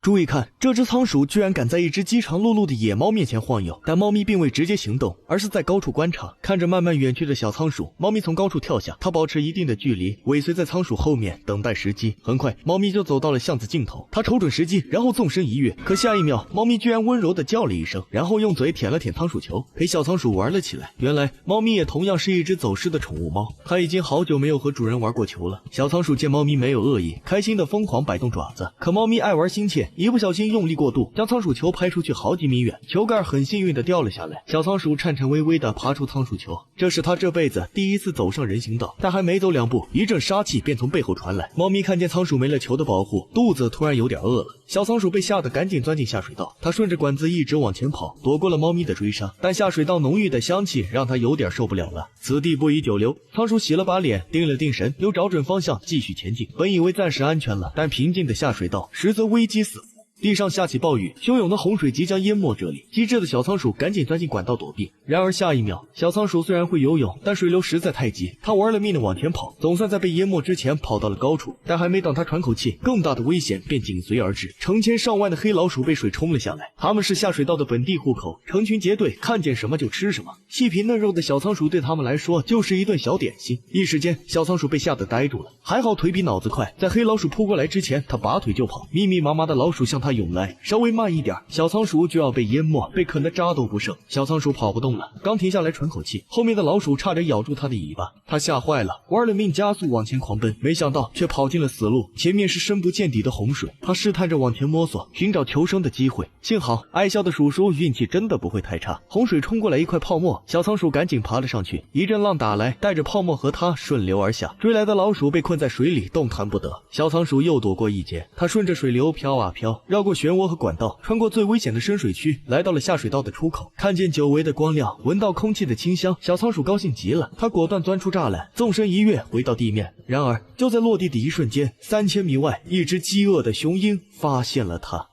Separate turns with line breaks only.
注意看，這隻倉鼠居然敢在一隻飢腸轆轆的野貓面前晃悠，但貓咪並未直接行動，而是在高處觀察，看着慢慢遠去的小倉鼠，貓咪從高處跳下，它保持一定的距離，尾隨在倉鼠後面，等待時機。很快，貓咪就走到了巷子盡頭，它瞅準時機，然後縱身一躍。可下一秒，貓咪居然溫柔地叫了一聲，然後用嘴舔了舔倉鼠球，陪小倉鼠玩了起來。原來，貓咪也同樣是一隻走失的寵物貓，它已經好久沒有和主人玩過球了。小倉鼠見貓咪沒有惡意，開心地瘋狂擺動爪子，可貓咪愛玩心切，一不小心用力過度，將倉鼠球拍出去好幾米遠，球蓋很幸運地掉了下來。小倉鼠顫顫巍巍地爬出倉鼠球，這是它這輩子第一次走上人行道，但還沒走2步，一陣殺氣便從背後傳來。貓咪看見倉鼠沒了球的保護，肚子突然有點餓了。小倉鼠被嚇得趕緊鑽進下水道，它順着管子一直往前跑，躲過了貓咪的追殺，但下水道濃郁的香氣讓它有點受不了了。此地不宜久留，倉鼠洗了把臉，定了定神，又找準方向繼續前進。本以為暫時安全了，但平靜的下水道實則危機四伏。地上下起暴雨，洶湧的洪水即將淹沒這裡。機智的小倉鼠趕緊鑽進管道躲避。然而下一秒，小倉鼠雖然會游泳，但水流實在太急，它玩了命的往前跑，總算在被淹沒之前跑到了高處。但還沒等它喘口氣，更大的危險便緊隨而至。成千上萬的黑老鼠被水沖了下來，它們是下水道的本地戶口，成群結隊，看見什麼就吃什麼。細皮嫩肉的小倉鼠對它們來說就是一頓小點心。一時間，小倉鼠被嚇得呆住了。還好腿比腦子快，在黑老鼠撲過來之前，它拔腿就跑。密密麻麻的老鼠向它湧來，稍微慢一點，小倉鼠就要被淹沒，被啃得渣都不剩。小倉鼠跑不動了，剛停下來喘口氣，後面的老鼠差點咬住它的尾巴，它嚇壞了，玩了命加速往前狂奔，沒想到卻跑進了死路，前面是深不見底的洪水。它試探着往前摸索，尋找求生的機會。幸好愛笑的鼠叔運氣真的不會太差，洪水衝過來一塊泡沫，小倉鼠趕緊爬了上去，一陣浪打來，帶着泡沫和它順流而下。追來的老鼠被困在水裡動彈不得，小倉鼠又躲過一劫。它順着水流飄啊飄，繞過漩渦和管道，穿過最危險的深水區，來到了下水道的出口。看見久違的光亮，聞到空氣的清香，小倉鼠高興極了，它果斷鑽出柵欄，縱身一躍回到地面。然而就在落地的一瞬間，3000米外，一隻飢餓的雄鷹發現了它。